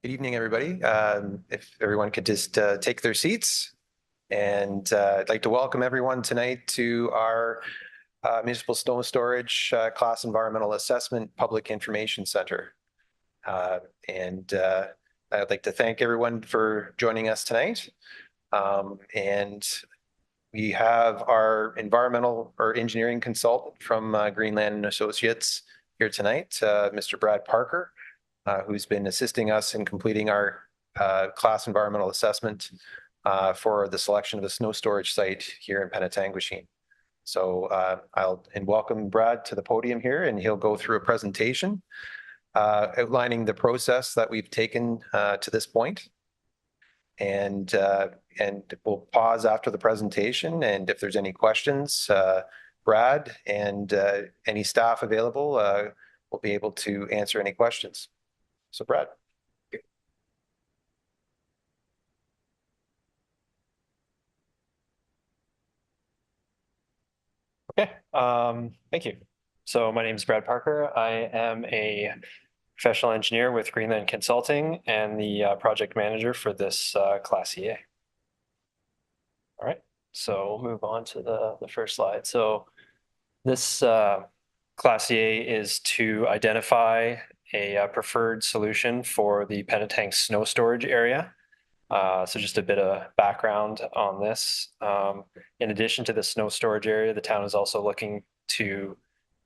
Good evening, everybody. If everyone could just take their seats. And I'd like to welcome everyone tonight to our Municipal Snow Storage Class Environmental Assessment Public Information Center. And I'd like to thank everyone for joining us tonight. And we have our environmental or engineering consultant from Greenland and Associates here tonight, Mr. Brad Parker, who's been assisting us in completing our class environmental assessment for the selection of the snow storage site here in Penetanguishene. So I'll welcome Brad to the podium here, and he'll go through a presentation outlining the process that we've taken to this point. And we'll pause after the presentation, and if there's any questions, Brad and any staff available will be able to answer any questions. So Brad. Okay, thank you. So my name is Brad Parker. I am a professional engineer with Greenland Consulting and the project manager for this Class EA. All right, so we'll move on to the first slide. So this Class EA is to identify a preferred solution for the Penetang snow storage area. So just a bit of background on this. In addition to the snow storage area, the town is also looking to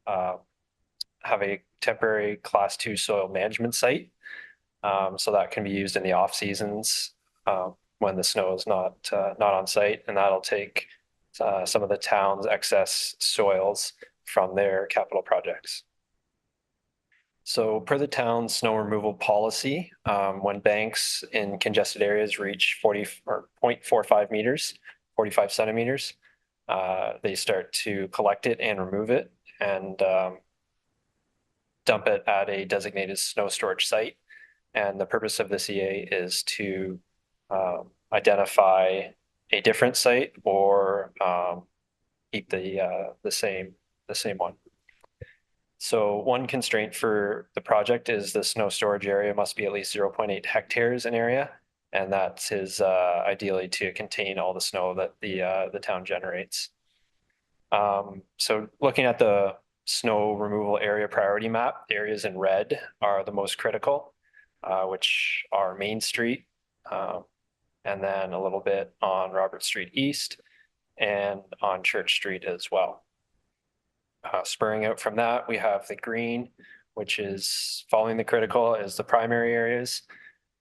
have a temporary Class 2 soil management site. So that can be used in the off seasons when the snow is not on site, and that'll take some of the town's excess soils from their capital projects. So per the town's snow removal policy, when banks in congested areas reach 0.45 meters, 45 centimeters, they start to collect it and remove it and dump it at a designated snow storage site. And the purpose of this EA is to identify a different site or keep the same one. So one constraint for the project is the snow storage area must be at least 0.8 hectares in area, and that is ideally to contain all the snow that the town generates. So looking at the snow removal area priority map, the areas in red are the most critical, which are Main Street, and then a little bit on Robert Street East and on Church Street as well. Spurring out from that, we have the green, which is following the critical is the primary areas.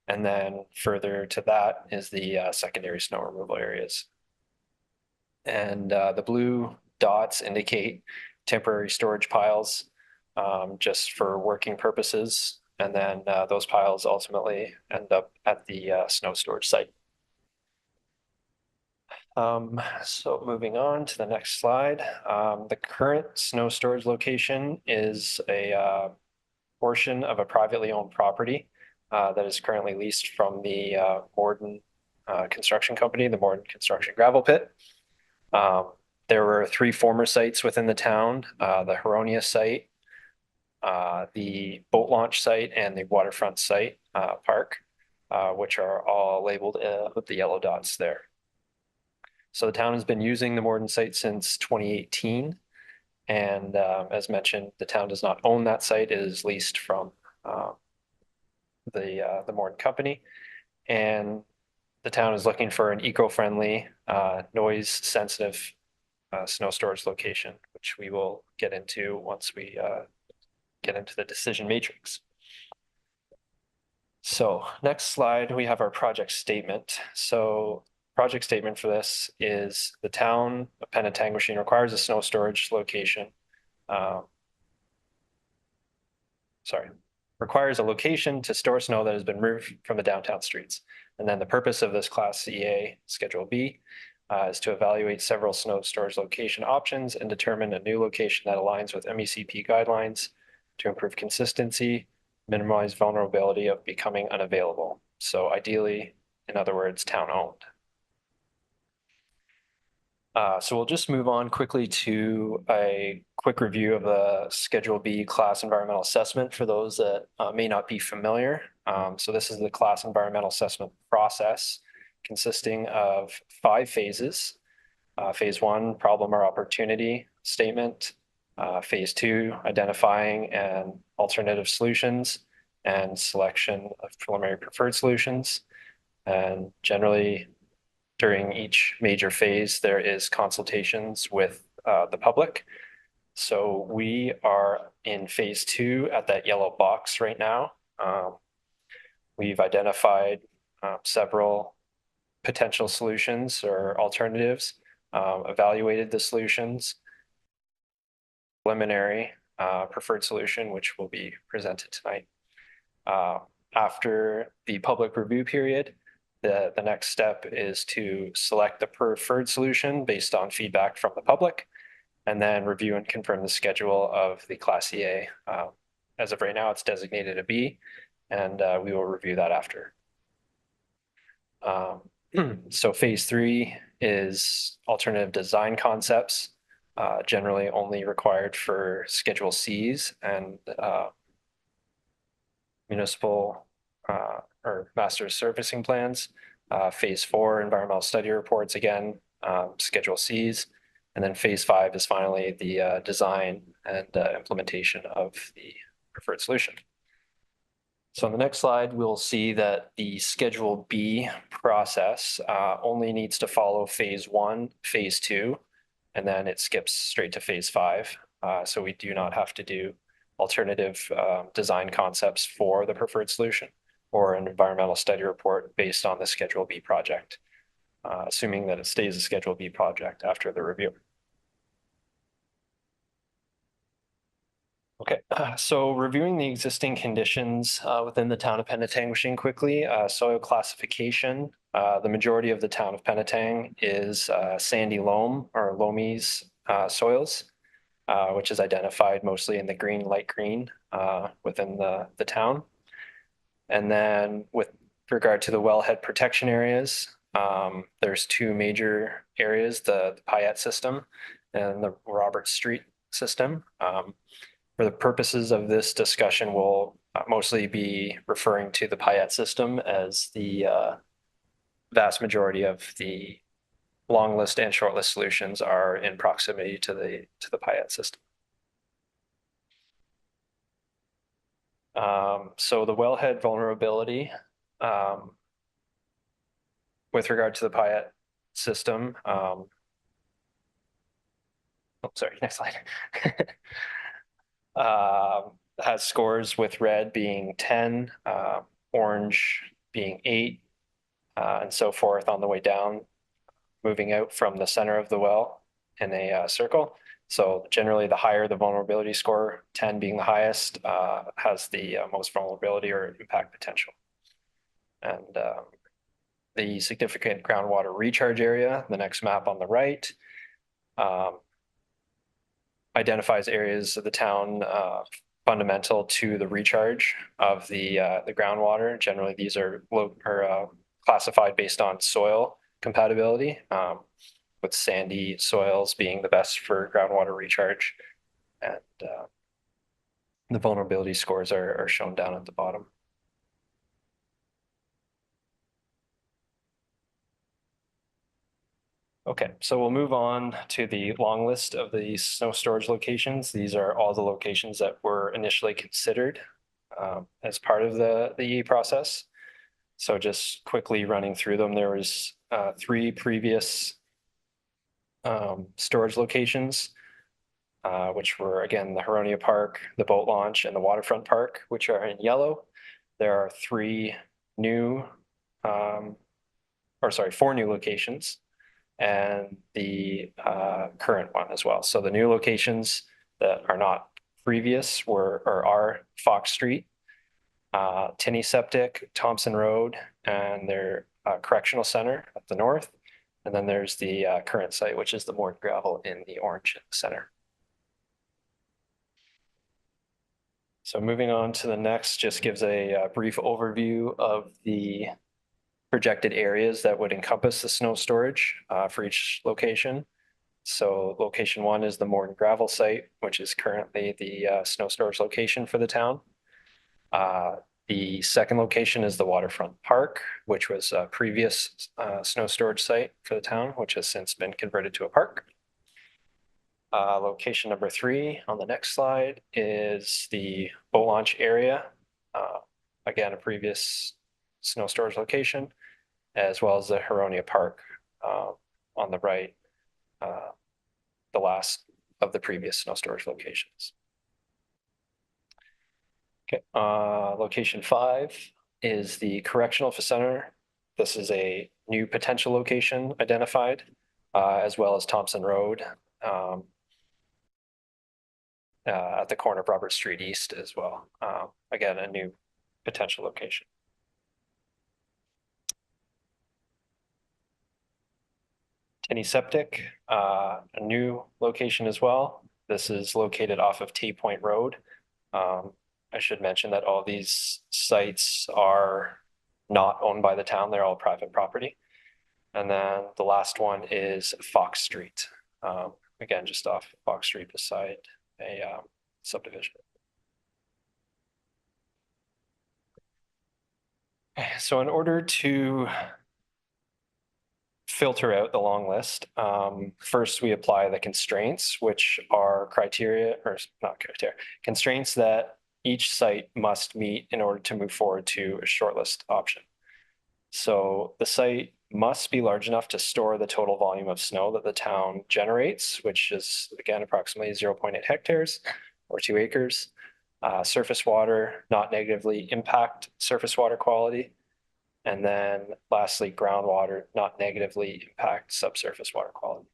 And then further to that is the secondary snow removal areas. And the blue dots indicate temporary storage piles just for working purposes. And then those piles ultimately end up at the snow storage site. So moving on to the next slide, the current snow storage location is a portion of a privately owned property that is currently leased from the Morden construction company, the Morden Construction Gravel Pit. There were 3 former sites within the town, the Huronia site, the boat launch site, and the waterfront site park, which are all labeled with the yellow dots there. So the town has been using the Morden site since 2018. And as mentioned, the town does not own that site. It is leased from the Morden company. And the town is looking for an eco-friendly, noise-sensitive snow storage location, which we will get into once we get into the decision matrix. So next slide, we have our project statement. So project statement for this is the town of Penetanguishene requires a snow storage location. Requires a location to store snow that has been removed from the downtown streets. And then the purpose of this Class EA Schedule B is to evaluate several snow storage location options and determine a new location that aligns with MECP guidelines to improve consistency, minimize vulnerability of becoming unavailable. So ideally, in other words, town owned. So we'll just move on quickly to a quick review of the Schedule B class environmental assessment for those that may not be familiar. So this is the class environmental assessment process consisting of 5 phases. Phase 1, problem or opportunity statement. Phase 2, identifying and alternative solutions and selection of preliminary preferred solutions. And generally, during each major phase, there is consultations with the public. So we are in phase 2 at that yellow box right now. We've identified several potential solutions or alternatives, evaluated the solutions, preliminary preferred solution, which will be presented tonight. After the public review period, the next step is to select the preferred solution based on feedback from the public, and then review and confirm the schedule of the Class EA. As of right now, it's designated a B, and we will review that after. So phase 3 is alternative design concepts, generally only required for Schedule Cs and municipal or master servicing plans. Phase 4, environmental study reports, again, Schedule Cs. And then phase 5 is finally the design and implementation of the preferred solution. So on the next slide, we'll see that the Schedule B process only needs to follow phase 1, phase 2, and then it skips straight to phase 5. So we do not have to do alternative design concepts for the preferred solution or an environmental study report based on the Schedule B project, assuming that it stays a Schedule B project after the review. Okay, so reviewing the existing conditions within the town of Penetang quickly, soil classification. The majority of the town of Penetang is sandy loam or loamy soils, which is identified mostly in the green, light green within the town. And then with regard to the wellhead protection areas, there's 2 major areas, the PIC system and the Robert Street system. For the purposes of this discussion, we'll mostly be referring to the PIC system as the vast majority of the long list and short list solutions are in proximity to the PIC system. So the wellhead vulnerability with regard to the PIC system. Oh, sorry, next slide. Has scores with red being 10, orange being 8, and so forth on the way down, moving out from the center of the well in a circle. So generally, the higher the vulnerability score, 10 being the highest, has the most vulnerability or impact potential. And the significant groundwater recharge area, the next map on the right, identifies areas of the town fundamental to the recharge of the groundwater. Generally, these are classified based on soil compatibility, with sandy soils being the best for groundwater recharge. And the vulnerability scores are shown down at the bottom. Okay, so we'll move on to the long list of the snow storage locations. These are all the locations that were initially considered as part of the EA process. So just quickly running through them, there was 3 previous storage locations, which were, again, the Huronia Park, the boat launch, and the waterfront park, which are in yellow. There are 4 new locations, and the current one as well. So the new locations that are not previous are Fox Street, Tinney Septic, Thompson Road, and their correctional center at the north. And then there's the current site, which is the moored gravel in the orange in the center. So moving on to the next, just gives a brief overview of the projected areas that would encompass the snow storage for each location. So location one is the Morton gravel site, which is currently the snow storage location for the town. The second location is the waterfront park, which was a previous snow storage site for the town, which has since been converted to a park. Location number three on the next slide is the boat launch area. Again, a previous snow storage location, as well as the Huronia Park on the right, the last of the previous snow storage locations. Okay, location five is the correctional center. This is a new potential location identified, as well as Thompson Road at the corner of Robert Street East as well. Again, a new potential location. Tinney Septic, a new location as well. This is located off of T Point Road. I should mention that all these sites are not owned by the town. They're all private property. And then the last one is Fox Street. Again, just off Fox Street beside a subdivision. So in order to filter out the long list, first we apply the constraints, which are criteria, or not criteria, constraints that each site must meet in order to move forward to a shortlist option. So the site must be large enough to store the total volume of snow that the town generates, which is again approximately 0.8 hectares or 2 acres. Surface water not negatively impact surface water quality. And then lastly, groundwater not negatively impact subsurface water quality.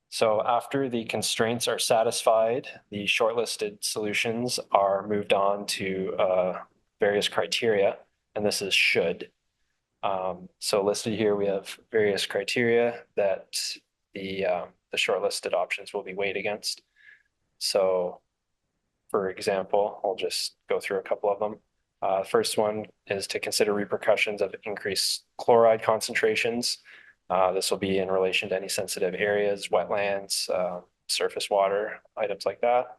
So after the constraints are satisfied, the shortlisted solutions are moved on to various criteria, and this is should. So listed here, we have various criteria that the shortlisted options will be weighed against. So for example, I'll just go through a couple of them. First one is to consider repercussions of increased chloride concentrations. This will be in relation to any sensitive areas, wetlands, surface water, items like that.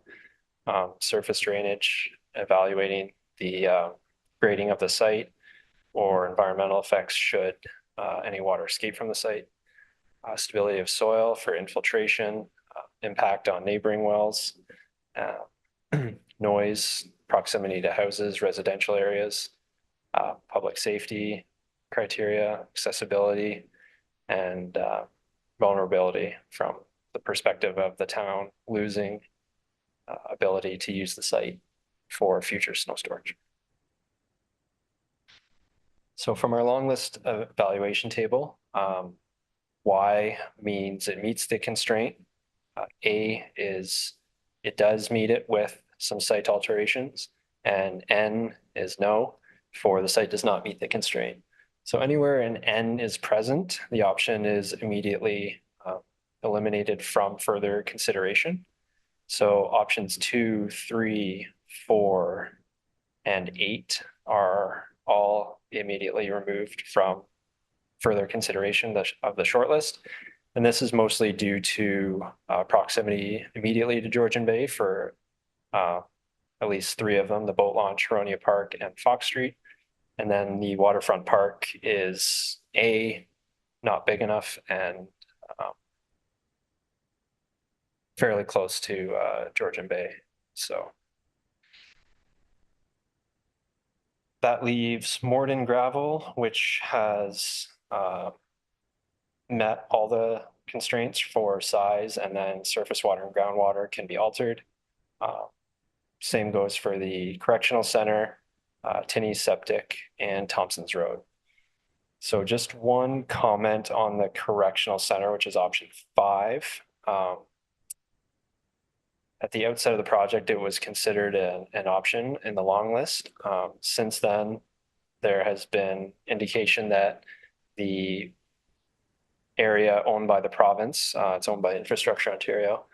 Surface drainage, evaluating the grading of the site or environmental effects should any water escape from the site. Stability of soil for infiltration, impact on neighboring wells, noise, proximity to houses, residential areas, public safety criteria, accessibility, and vulnerability from the perspective of the town losing ability to use the site for future snow storage. So from our long list evaluation table, Y means it meets the constraint. A is it does meet it with some site alterations, and N is no, for the site does not meet the constraint. So anywhere an N is present, the option is immediately eliminated from further consideration. So options 2, 3, 4, and 8 are all immediately removed from further consideration of the shortlist. And this is mostly due to proximity immediately to Georgian Bay for at least 3 of them, the boat launch, Huronia Park, and Fox Street. And then the waterfront park is A, not big enough, and fairly close to Georgian Bay. So that leaves Morden gravel, which has met all the constraints for size, and then surface water and groundwater can be altered. Same goes for the correctional center, Tinney Septic, and Thompson's Road. So just one comment on the correctional center, which is option 5. At the outset of the project, it was considered an option in the long list. Since then, there has been indication that the area owned by the province, it's owned by Infrastructure Ontario,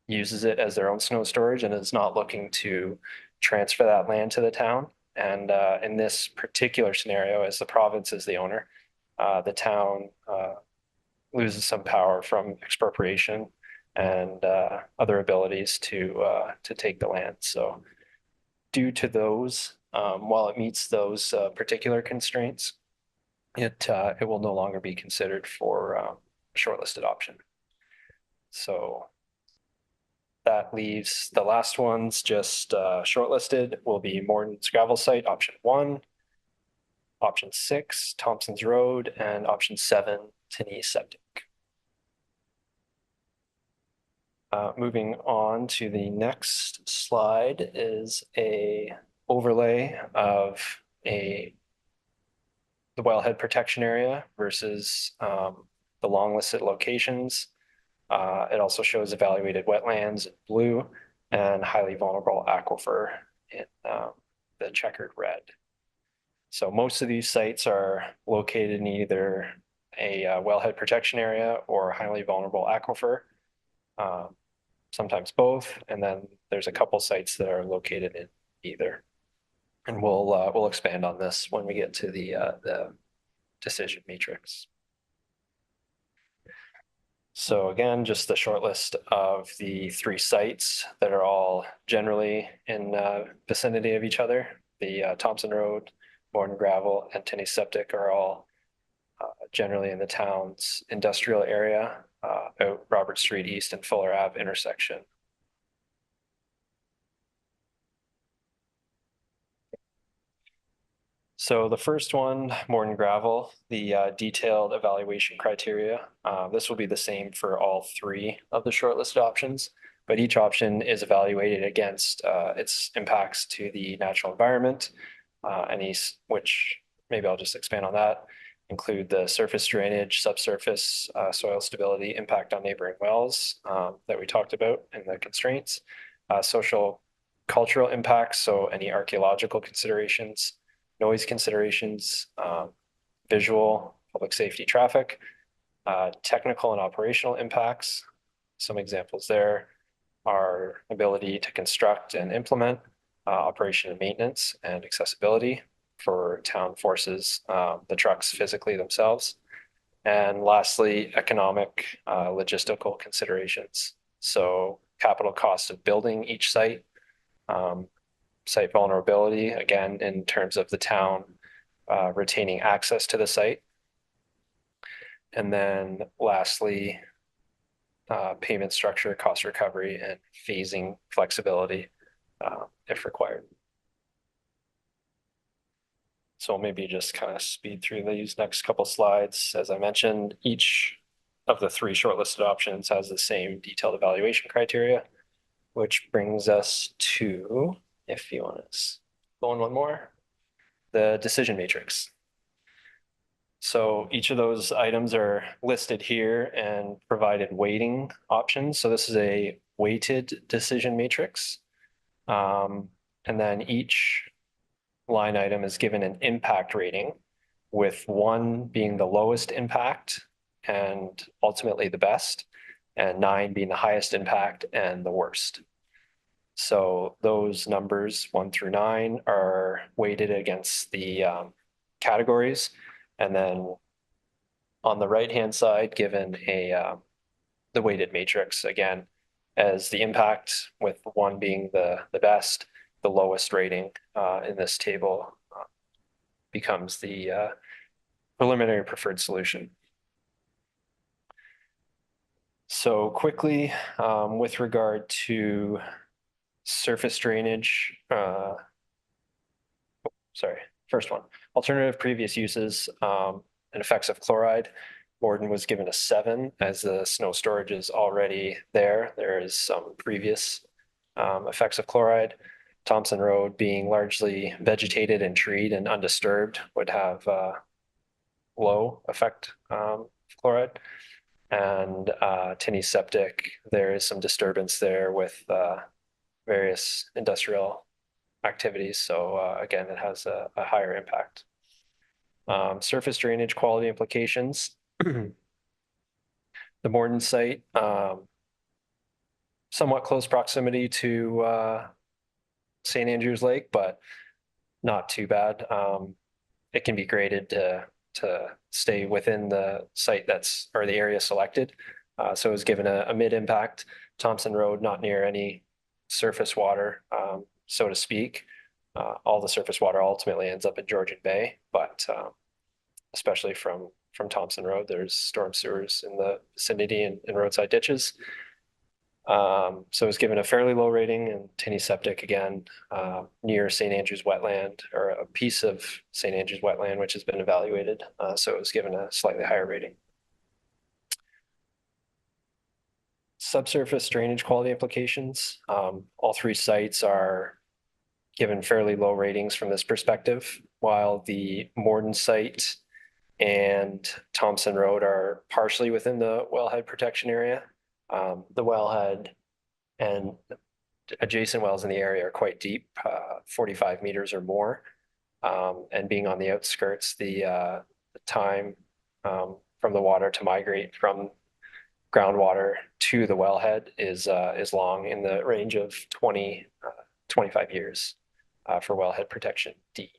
uses it as their own snow storage and is not looking to transfer that land to the town. And in this particular scenario, as the province is the owner, the town loses some power from expropriation and other abilities to take the land. So due to those, while it meets those particular constraints, it will no longer be considered for a shortlisted option. So that leaves the last ones just shortlisted will be Morton's gravel site, option 1, option 6, Thompson's Road, and option 7, Tinney Septic. Moving on to the next slide is a overlay of the wellhead protection area versus the long listed locations. It also shows evaluated wetlands in blue and highly vulnerable aquifer in the checkered red. So most of these sites are located in either a wellhead protection area or a highly vulnerable aquifer, sometimes both. And then there's a couple sites that are located in either. And we'll expand on this when we get to the decision matrix. So again, just the short list of the 3 sites that are all generally in vicinity of each other. The Thompson Road, Morton Gravel, and Tinney Septic are all generally in the town's industrial area, out Robert Street East and Fuller Ave intersection. So the first one, Morton Gravel, the detailed evaluation criteria. This will be the same for all 3 of the shortlisted options, but each option is evaluated against its impacts to the natural environment, which maybe I'll just expand on that, include the surface drainage, subsurface soil stability, impact on neighboring wells that we talked about in the constraints, social cultural impacts, so any archaeological considerations, noise considerations, visual, public safety, traffic, technical and operational impacts. Some examples there are ability to construct and implement, operation and maintenance, and accessibility for town forces, the trucks physically themselves. And lastly, economic, logistical considerations. So capital cost of building each site, site vulnerability, again, in terms of the town retaining access to the site. And then lastly, payment structure, cost recovery, and phasing flexibility if required. So maybe just kind of speed through these next couple slides. As I mentioned, each of the 3 shortlisted options has the same detailed evaluation criteria, which brings us to, if you want to go on one more, the decision matrix. So each of those items are listed here and provided weighting options. So this is a weighted decision matrix. And then each line item is given an impact rating, with 1 being the lowest impact and ultimately the best, and 9 being the highest impact and the worst. So those numbers 1 through 9 are weighted against the categories. And then on the right-hand side, given the weighted matrix, again, as the impact, with 1 being the best, the lowest rating in this table becomes the preliminary preferred solution. So quickly, with regard to surface drainage, first one, alternative previous uses and effects of chloride. Morton was given a 7 as the snow storage is already there. There is some previous effects of chloride. Thompson Road, being largely vegetated and treed and undisturbed, would have low effect of chloride. And Tinney Septic, there is some disturbance there with various industrial activities. So again, it has a higher impact. Surface drainage quality implications. The Morton site, somewhat close proximity to St. Andrews Lake, but not too bad. It can be graded to to stay within the site or the area selected. So it was given a mid-impact Thompson Road, not near any surface water, so to speak. All the surface water ultimately ends up in Georgian Bay, but especially from Thompson Road, there's storm sewers in the vicinity and roadside ditches. So it was given a fairly low rating, and Tinney Septic again, near St. Andrews wetland, or a piece of St. Andrews wetland, which has been evaluated. So it was given a slightly higher rating. Subsurface drainage quality implications. All three sites are given fairly low ratings from this perspective, while the Morden site and Thompson Road are partially within the wellhead protection area. The wellhead and adjacent wells in the area are quite deep, 45 meters or more. And being on the outskirts, the time from the water to migrate from groundwater to the wellhead is long, in the range of 25 years for wellhead protection D.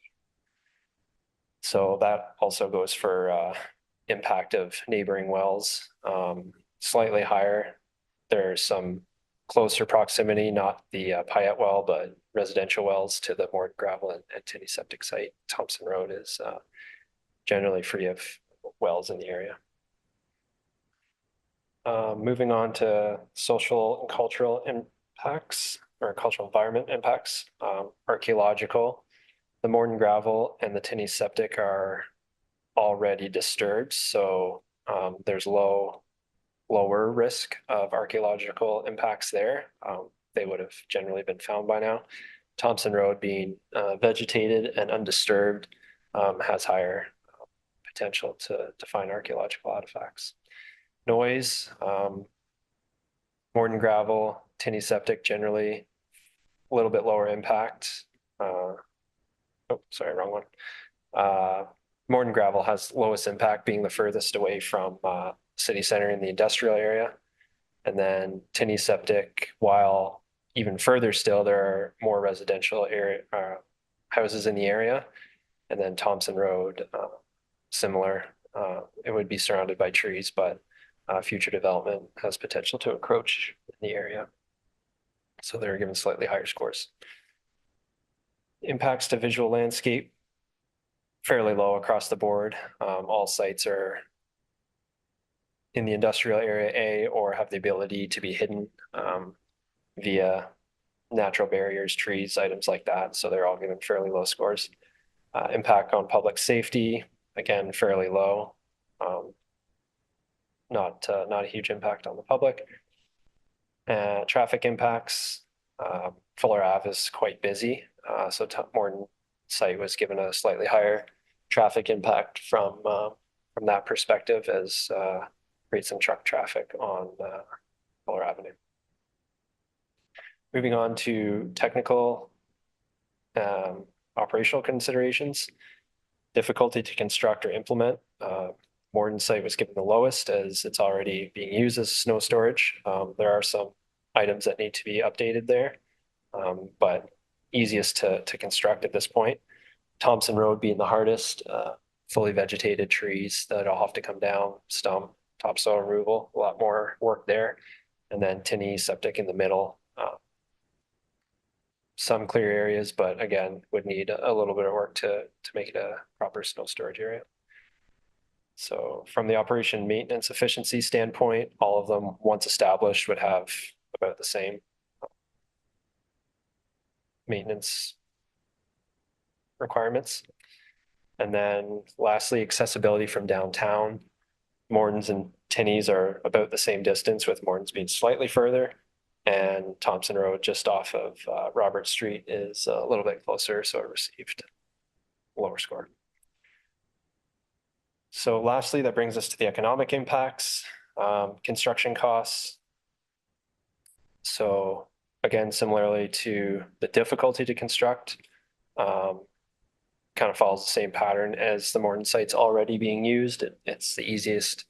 So that also goes for impact of neighboring wells, slightly higher. There's some closer proximity, not the Payette well, but residential wells to the Morden gravel and Tinney Septic site. Thompson Road is generally free of wells in the area. Moving on to social and cultural impacts, or cultural environment impacts. Archaeological, the Morden gravel and the Tinney Septic are already disturbed, so there's lower risk of archaeological impacts there. They would have generally been found by now. Thompson Road, being vegetated and undisturbed, has higher potential to find archaeological artifacts. Noise, Morden gravel, Tinney Septic generally a little bit lower impact. Oh, sorry, wrong one. Morden gravel has lowest impact, being the furthest away from city center in the industrial area. And then Tinney Septic, while even further still, there are more residential area houses in the area. And then Thompson Road, similar. It would be surrounded by trees, but future development has potential to encroach in the area. So they're given slightly higher scores. Impacts to visual landscape, fairly low across the board. All sites are in the industrial area A, or have the ability to be hidden via natural barriers, trees, items like that. So they're all given fairly low scores. Impact on public safety, again, fairly low. Not a huge impact on the public. Traffic impacts, Fuller Ave is quite busy. So Morden site was given a slightly higher traffic impact from that perspective, as creates some truck traffic on Fuller Avenue. Moving on to technical operational considerations. Difficulty to construct or implement. Morden site was given the lowest, as it's already being used as snow storage. There are some items that need to be updated there, but easiest to construct at this point. Thompson Road being the hardest, fully vegetated trees that all have to come down, stump, topsoil removal, a lot more work there. And then Tinney Septic in the middle. Some clear areas, but again, would need a little bit of work to make it a proper snow storage area. So from the operation maintenance efficiency standpoint, all of them, once established, would have about the same maintenance requirements. And then lastly, accessibility from downtown. Morden's and Tinney's are about the same distance, with Morden's being slightly further. And Thompson Road, just off of Robert Street, is a little bit closer, so it received a lower score. So lastly, that brings us to the economic impacts, construction costs. So again, similarly to the difficulty to construct, kind of follows the same pattern as the Morden site's already being used. It's the easiest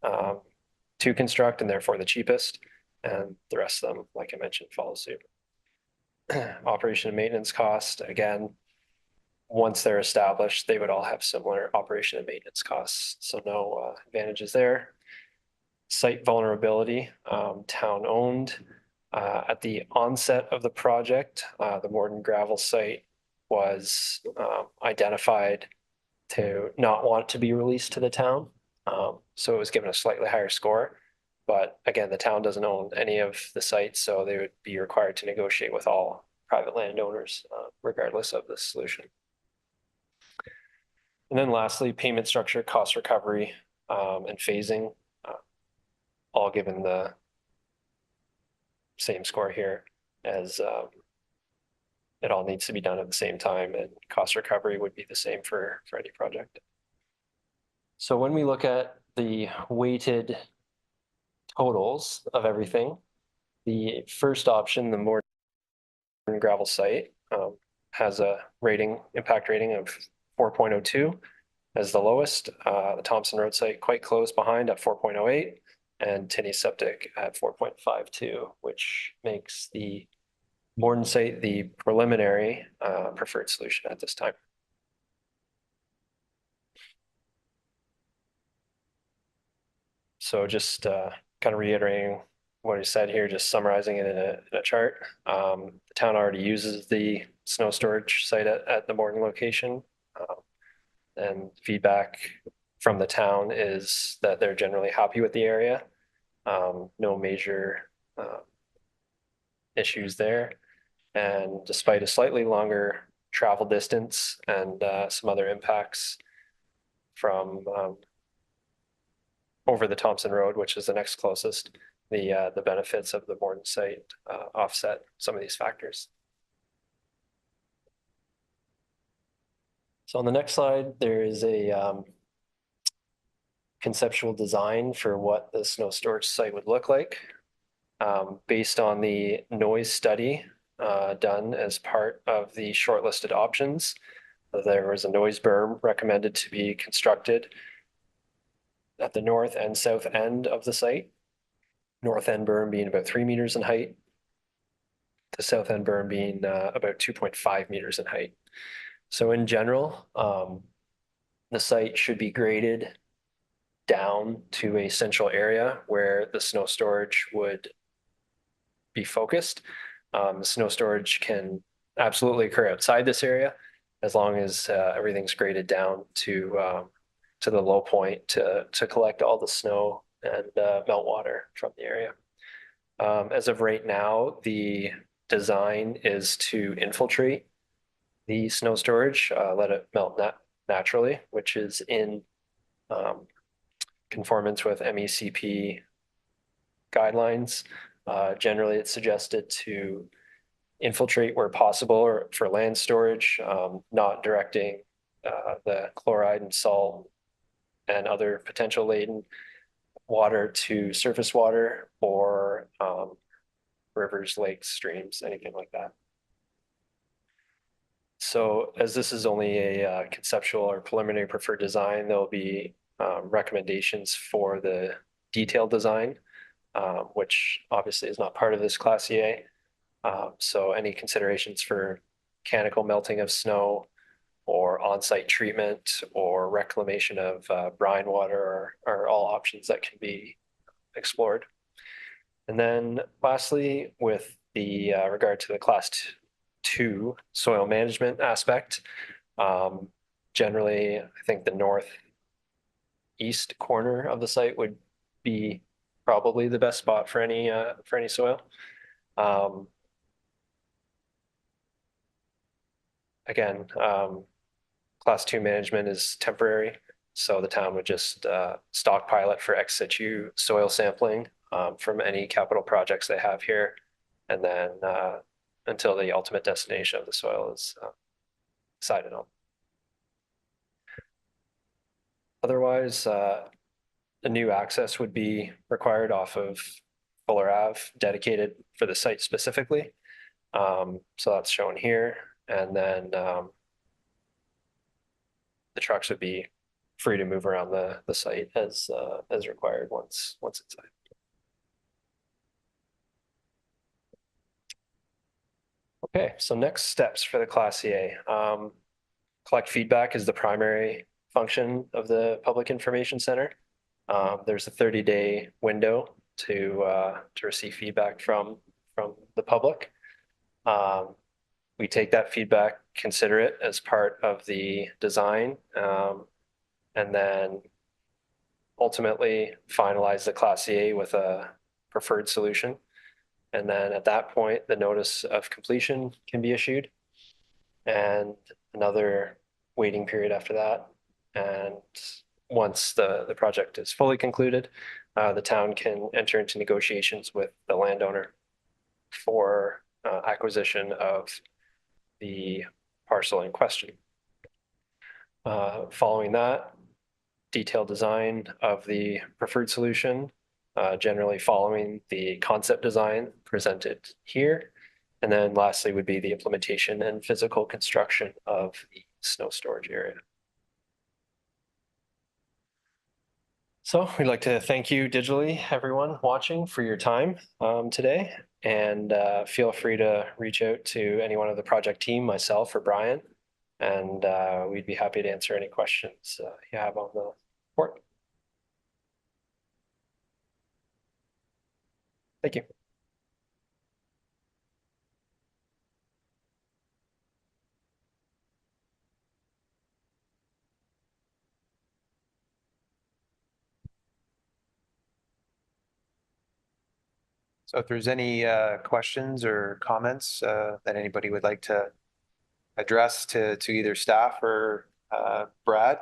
to construct and therefore the cheapest. And the rest of them, like I mentioned, follow suit. Operation and maintenance cost, again, once they're established, they would all have similar operation and maintenance costs. So no advantages there. Site vulnerability, town owned. At the onset of the project, the Morden gravel site was identified to not want to be released to the town. So it was given a slightly higher score. But again, the town doesn't own any of the sites, so they would be required to negotiate with all private landowners, regardless of the solution. And then lastly, payment structure, cost recovery, and phasing, all given the same score here as it all needs to be done at the same time, and cost recovery would be the same for any project. So when we look at the weighted totals of everything, the first option, the more gravel site, has a impact rating of 4.02 as the lowest. The Thompson Road site quite close behind at 4.08, and Tinney Septic at 4.52, which makes the Morden site the preliminary preferred solution at this time. So just kind of reiterating what I said here, just summarizing it in a chart. The town already uses the snow storage site at the Morden location. And feedback from the town is that they're generally happy with the area. No major issues there. And despite a slightly longer travel distance and some other impacts from over the Thompson Road, which is the next closest, the benefits of the Morden site offset some of these factors. So on the next slide, there is a conceptual design for what the snow storage site would look like. Based on the noise study done as part of the shortlisted options, there was a noise berm recommended to be constructed at the north and south end of the site. North end berm being about 3 meters in height. The south end berm being about 2.5 meters in height. So in general, the site should be graded down to a central area where the snow storage would be focused. The snow storage can absolutely occur outside this area as long as everything's graded down to the low point to collect all the snow and meltwater from the area. As of right now, the design is to infiltrate the snow storage, let it melt naturally, which is in conformance with MECP guidelines. Generally, it's suggested to infiltrate where possible or for land storage, not directing the chloride and salt and other potential laden water to surface water or rivers, lakes, streams, anything like that. So as this is only a conceptual or preliminary preferred design, there'll be recommendations for the detailed design, which obviously is not part of this Class EA. So any considerations for mechanical melting of snow or on-site treatment or reclamation of brine water are all options that can be explored. And then lastly, with the regard to the Class 2 soil management aspect, generally, I think the northeast corner of the site would be probably the best spot for any soil. Again, Class 2 management is temporary, so the town would just stockpile it for ex situ soil sampling from any capital projects they have here, and then until the ultimate destination of the soil is decided on. Otherwise, a new access would be required off of Fuller Ave, dedicated for the site specifically. So that's shown here, and then the trucks would be free to move around the site as required once inside. Okay, so next steps for the Class EA. collect feedback is the primary function of the Public Information Center. There's a 30-day window to receive feedback from the public. We take that feedback, consider it as part of the design, and then ultimately finalize the Class CA with a preferred solution. And then at that point, the notice of completion can be issued and another waiting period after that. And once the project is fully concluded, the town can enter into negotiations with the landowner for acquisition of the parcel in question. Following that, detailed design of the preferred solution, generally following the concept design presented here. And then lastly would be the implementation and physical construction of the snow storage area. So we'd like to thank you digitally, everyone watching, for your time today. And feel free to reach out to anyone of the project team, myself or Brian, and we'd be happy to answer any questions you have on the report. Thank you. So if there's any questions or comments that anybody would like to address to either staff or Brad,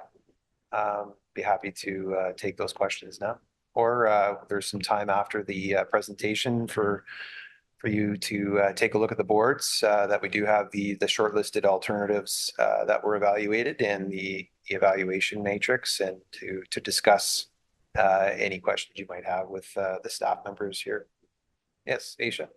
be happy to take those questions now. Or there's some time after the presentation for you to take a look at the boards that we do have the shortlisted alternatives that were evaluated and the evaluation matrix, and to discuss any questions you might have with the staff members here. Yes, Aisha.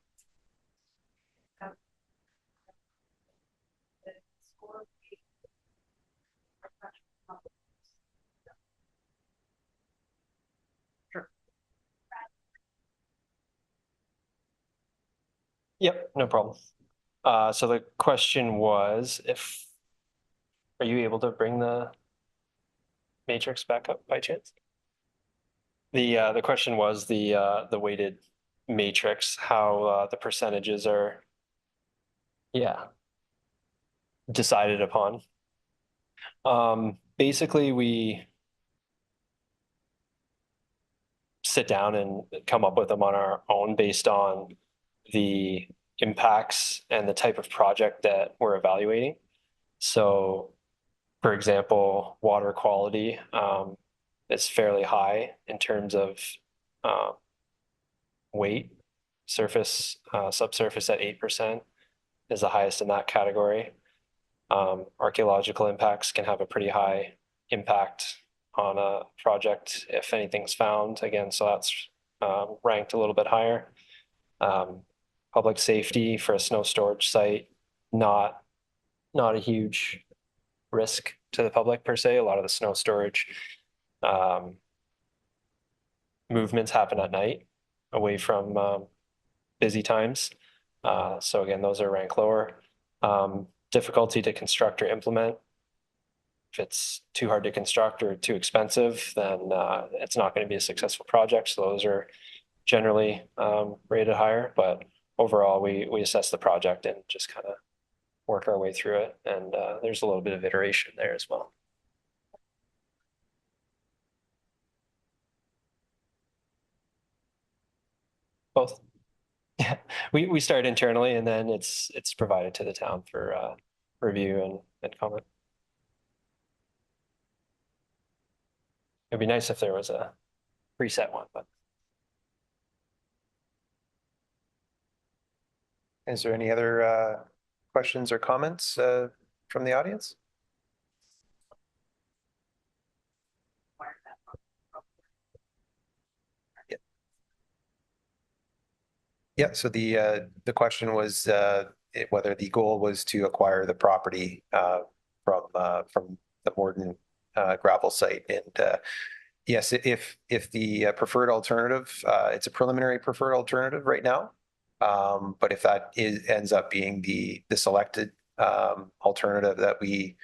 Yep, no problem. So the question was, are you able to bring the matrix back up by chance? The question was the weighted matrix, how the percentages are, yeah, decided upon. Basically, we sit down and come up with them on our own based on the impacts and the type of project that we're evaluating. So, for example, water quality is fairly high in terms of weight. Surface, subsurface at 8% is the highest in that category. Archaeological impacts can have a pretty high impact on a project if anything's found. Again, so that's ranked a little bit higher. Public safety for a snow storage site, not a huge risk to the public per se. A lot of the snow storage movements happen at night away from busy times. So again, those are ranked lower. Difficulty to construct or implement. If it's too hard to construct or too expensive, then it's not going to be a successful project. So those are generally rated higher, but overall we assess the project and just kind of work our way through it. And there's a little bit of iteration there as well. Both. Yeah, we start internally and then it's provided to the town for review and comment. It'd be nice if there was a preset one, but. Is there any other questions or comments from the audience? Yeah, so the question was whether the goal was to acquire the property from the Morden gravel site, and yes, if the preferred alternative, it's a preliminary preferred alternative right now, but if that ends up being the selected alternative that we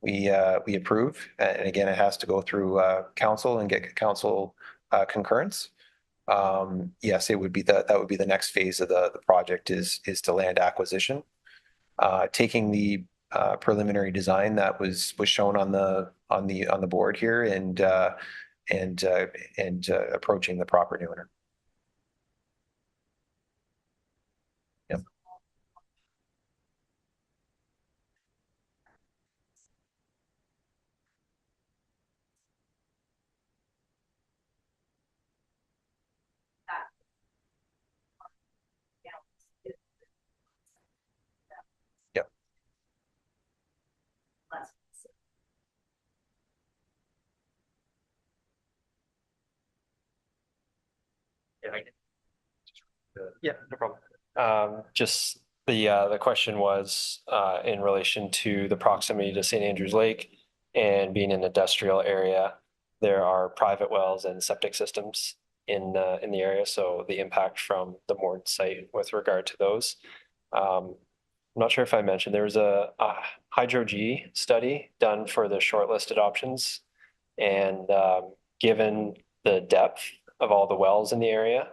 we approve. And again, it has to go through council and get council concurrence. Yes, it would be that would be the next phase of the project is to land acquisition. Taking the preliminary design that was shown on the board here and approaching the property owner. Yep. Yep. Yeah, no problem. Just the question was in relation to the proximity to St. Andrews Lake and being an industrial area. There are private wells and septic systems in the area, so the impact from the moored site with regard to those. I'm not sure if I mentioned there was a hydro G study done for the shortlisted options, and given the depth of all the wells in the area,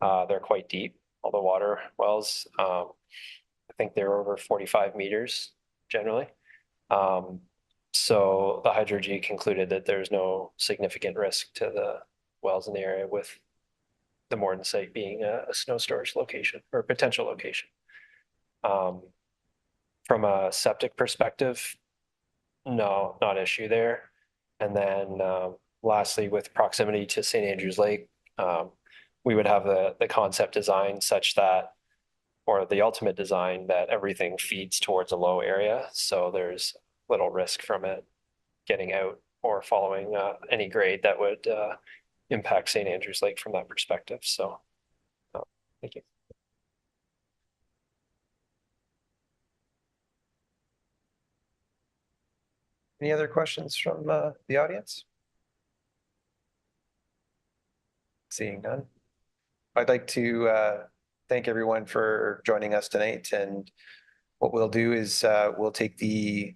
they're quite deep. All the water wells, I think they're over 45 meters generally. So the hydro G concluded that there's no significant risk to the wells in the area, with the Morden site being a snow storage location or potential location. From a septic perspective, no, not an issue there. And then lastly, with proximity to St. Andrews Lake, we would have the concept design such that, or the ultimate design, that everything feeds towards a low area. So there's little risk from it getting out or following any grade that would impact St. Andrews Lake from that perspective. So thank you. Any other questions from the audience? Seeing none. I'd like to thank everyone for joining us tonight. And what we'll do is we'll take the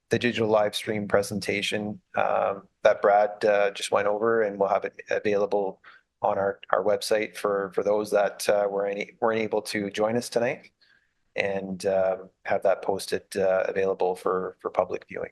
digital live stream presentation that Brad just went over, and we'll have it available on our website for those that weren't able to join us tonight, and have that posted available for public viewing.